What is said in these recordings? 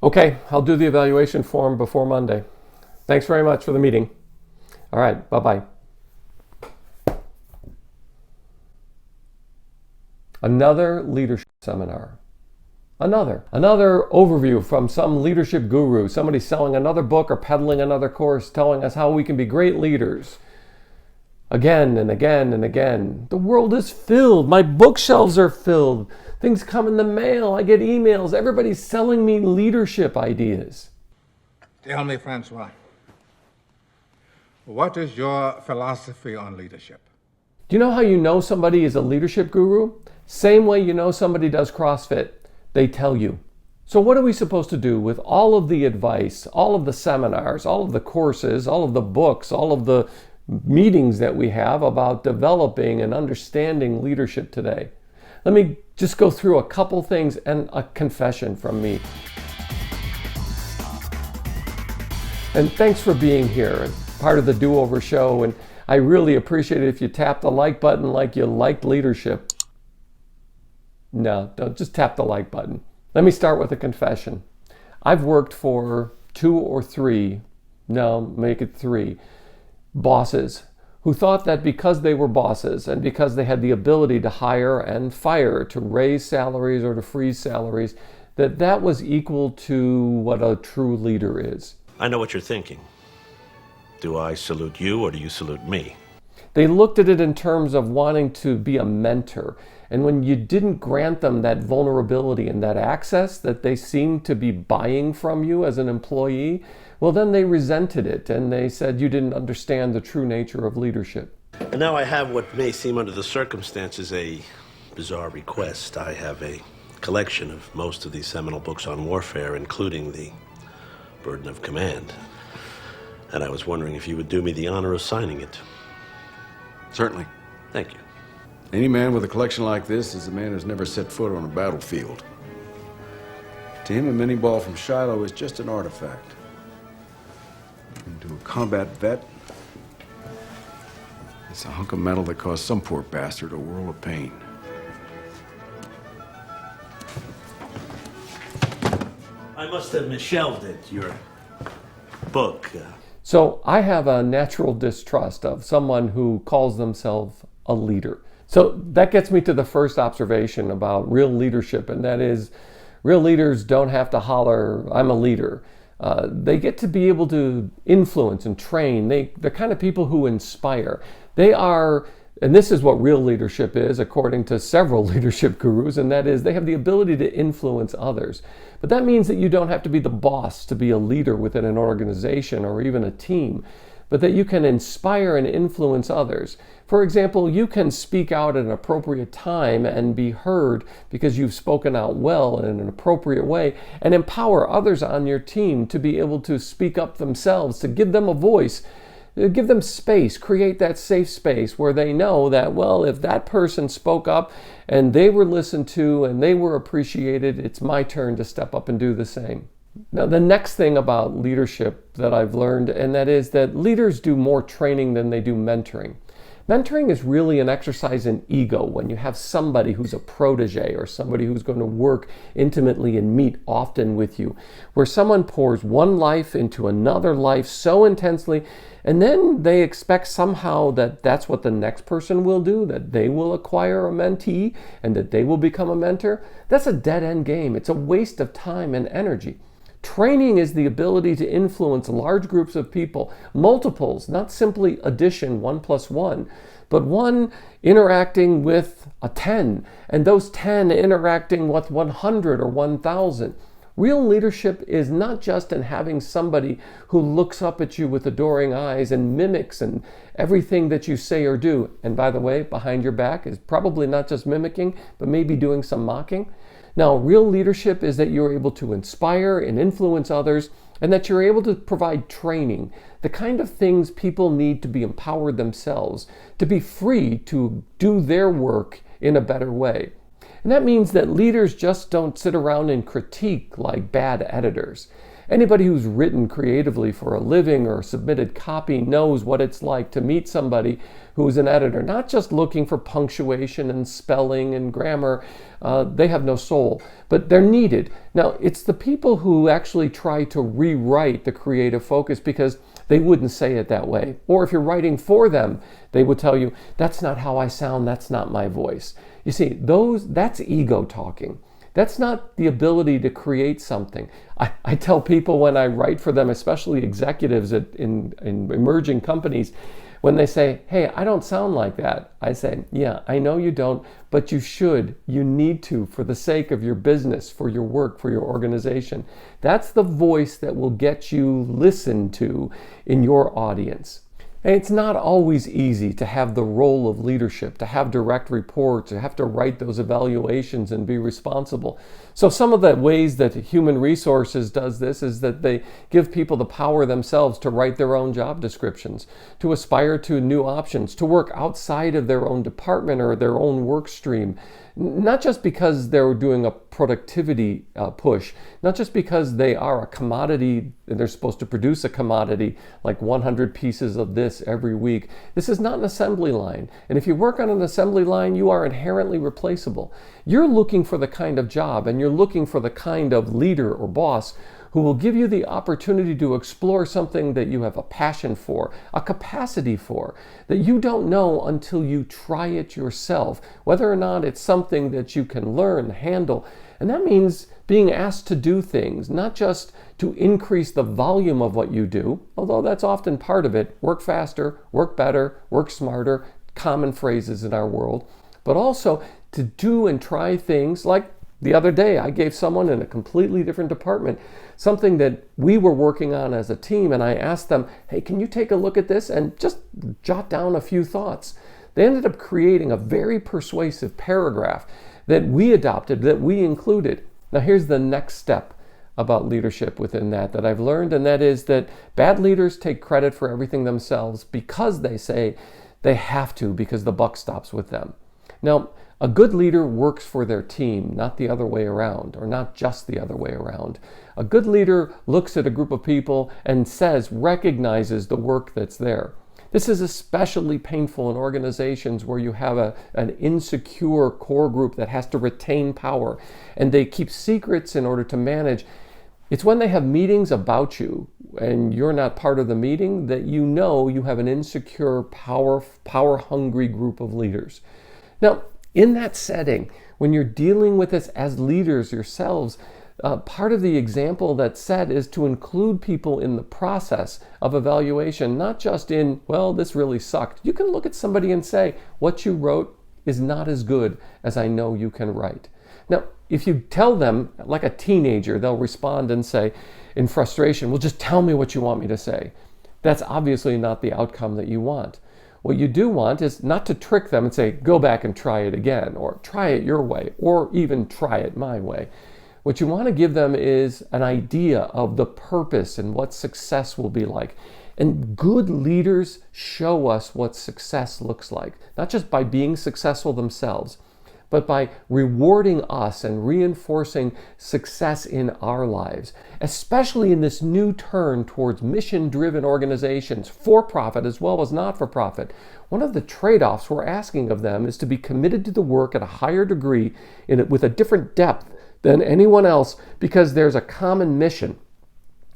Okay, I'll do the evaluation form before Monday. Thanks very much for the meeting. All right, bye-bye. Another leadership seminar. Another overview from some leadership guru, somebody selling another book or peddling another course, telling us how we can be great leaders. Again and again and again. The world is filled. My bookshelves are filled. Things come in the mail. I get emails. Everybody's selling me leadership ideas. Tell me, Francois, what is your philosophy on leadership? Do you know how you know somebody is a leadership guru? Same way you know somebody does CrossFit. They tell you. So what are we supposed to do with all of the advice, all of the seminars, all of the courses, all of the books, all of the meetings that we have about developing and understanding leadership today? Let me just go through a couple things and a confession from me. And thanks for being here as part of the Do-Over Show. And I really appreciate it if you tap the like button like you liked leadership. No, don't just tap the like button. Let me start with a confession. I've worked for 2 or 3, no, make it 3, bosses who thought that because they were bosses and because they had the ability to hire and fire, to raise salaries or to freeze salaries, that was equal to what a true leader is. I know what you're thinking. Do I salute you or do you salute me? They looked at it in terms of wanting to be a mentor. And when you didn't grant them that vulnerability and that access that they seemed to be buying from you as an employee, well, then they resented it and they said you didn't understand the true nature of leadership. And now I have what may seem under the circumstances a bizarre request. I have a collection of most of these seminal books on warfare, including The Burden of Command. And I was wondering if you would do me the honor of signing it. Certainly. Thank you. Any man with a collection like this is a man who's never set foot on a battlefield. To him, a mini ball from Shiloh is just an artifact. And to a combat vet, it's a hunk of metal that caused some poor bastard a world of pain. I must have misshelved it, your book. So I have a natural distrust of someone who calls themselves a leader. So that gets me to the first observation about real leadership, and that is real leaders don't have to holler, I'm a leader. They get to be able to influence and train. They're kind of people who inspire. They are, and this is what real leadership is, according to several leadership gurus, and that is they have the ability to influence others. But that means that you don't have to be the boss to be a leader within an organization or even a team, but that you can inspire and influence others. For example, you can speak out at an appropriate time and be heard because you've spoken out well in an appropriate way and empower others on your team to be able to speak up themselves, to give them a voice, give them space, create that safe space where they know that, well, if that person spoke up and they were listened to and they were appreciated, it's my turn to step up and do the same. Now, the next thing about leadership that I've learned, and that is that leaders do more training than they do mentoring. Mentoring is really an exercise in ego when you have somebody who's a protege or somebody who's going to work intimately and meet often with you, where someone pours one life into another life so intensely, and then they expect somehow that that's what the next person will do, that they will acquire a mentee and that they will become a mentor. That's a dead-end game. It's a waste of time and energy. Training is the ability to influence large groups of people, multiples, not simply addition, 1 + 1, but 1 interacting with a 10, and those 10 interacting with 100 or 1,000. Real leadership is not just in having somebody who looks up at you with adoring eyes and mimics and everything that you say or do. And by the way, behind your back is probably not just mimicking, but maybe doing some mocking. Now, real leadership is that you're able to inspire and influence others, and that you're able to provide training, the kind of things people need to be empowered themselves, to be free to do their work in a better way. And that means that leaders just don't sit around and critique like bad editors. Anybody who's written creatively for a living or submitted copy knows what it's like to meet somebody who's an editor, not just looking for punctuation and spelling and grammar. They have no soul, but they're needed. Now, it's the people who actually try to rewrite the creative focus because they wouldn't say it that way. Or if you're writing for them, they would tell you, that's not how I sound, that's not my voice. You see, that's ego talking. That's not the ability to create something. I tell people when I write for them, especially executives in emerging companies, when they say, hey, I don't sound like that, I say, yeah, I know you don't, but you should. You need to, for the sake of your business, for your work, for your organization. That's the voice that will get you listened to in your audience. And it's not always easy to have the role of leadership, to have direct reports, to have to write those evaluations and be responsible. So some of the ways that human resources does this is that they give people the power themselves to write their own job descriptions, to aspire to new options, to work outside of their own department or their own work stream. Not just because they're doing a productivity push, not just because they are a commodity and they're supposed to produce a commodity like 100 pieces of this every week. This is not an assembly line. And if you work on an assembly line, you are inherently replaceable. You're looking for the kind of job and you're looking for the kind of leader or boss who will give you the opportunity to explore something that you have a passion for, a capacity for, that you don't know until you try it yourself, whether or not it's something that you can learn, handle. And that means being asked to do things, not just to increase the volume of what you do, although that's often part of it, work faster, work better, work smarter, common phrases in our world, but also to do and try things like the other day, I gave someone in a completely different department something that we were working on as a team, and I asked them, hey, can you take a look at this and just jot down a few thoughts? They ended up creating a very persuasive paragraph that we adopted, that we included. Now here's the next step about leadership within that I've learned, and that is that bad leaders take credit for everything themselves because they say they have to, because the buck stops with them. Now, a good leader works for their team, not the other way around, or not just the other way around. A good leader looks at a group of people and recognizes the work that's there. This is especially painful in organizations where you have an insecure core group that has to retain power, and they keep secrets in order to manage. It's when they have meetings about you and you're not part of the meeting that you know you have an insecure, power-hungry group of leaders. Now, in that setting, when you're dealing with this as leaders yourselves, part of the example that's set is to include people in the process of evaluation, not just in, well, this really sucked. You can look at somebody and say, what you wrote is not as good as I know you can write. Now, if you tell them, like a teenager, they'll respond and say, in frustration, well, just tell me what you want me to say. That's obviously not the outcome that you want. What you do want is not to trick them and say, go back and try it again, or try it your way, or even try it my way. What you want to give them is an idea of the purpose and what success will be like. And good leaders show us what success looks like, not just by being successful themselves, but by rewarding us and reinforcing success in our lives, especially in this new turn towards mission-driven organizations, for-profit as well as not-for-profit. One of the trade-offs we're asking of them is to be committed to the work at a higher degree, with a different depth than anyone else, because there's a common mission.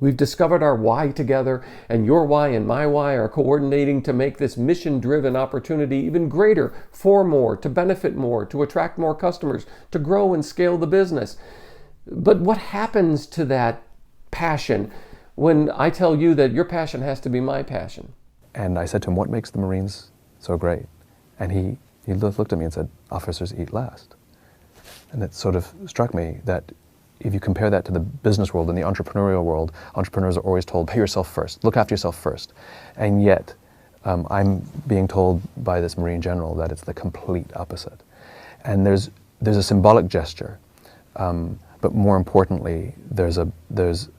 We've discovered our why together, and your why and my why are coordinating to make this mission-driven opportunity even greater, for more, to benefit more, to attract more customers, to grow and scale the business. But what happens to that passion when I tell you that your passion has to be my passion? And I said to him, what makes the Marines so great? And he looked at me and said, officers eat last. And it sort of struck me that if you compare that to the business world and the entrepreneurial world, entrepreneurs are always told, pay yourself first, look after yourself first. And yet, I'm being told by this Marine general that it's the complete opposite. And there's a symbolic gesture, but more importantly, there's an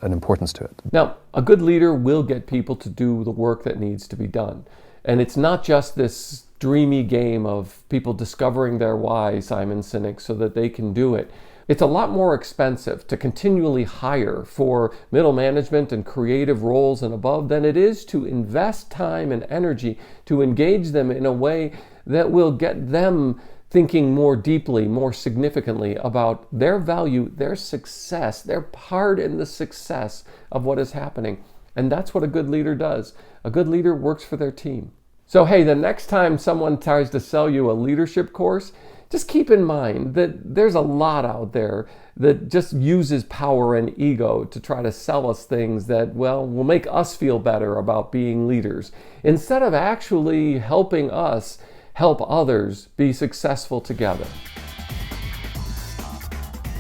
importance to it. Now, a good leader will get people to do the work that needs to be done. And it's not just this dreamy game of people discovering their why, Simon Sinek, so that they can do it. It's a lot more expensive to continually hire for middle management and creative roles and above than it is to invest time and energy to engage them in a way that will get them thinking more deeply, more significantly about their value, their success, their part in the success of what is happening. And that's what a good leader does. A good leader works for their team. So hey, the next time someone tries to sell you a leadership course, just keep in mind that there's a lot out there that just uses power and ego to try to sell us things that, well, will make us feel better about being leaders, instead of actually helping us help others be successful together.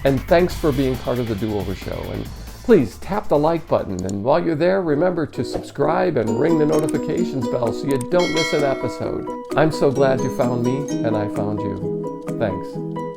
And thanks for being part of the Do-Over Show. And please tap the like button. And while you're there, remember to subscribe and ring the notifications bell so you don't miss an episode. I'm so glad you found me and I found you. Thanks.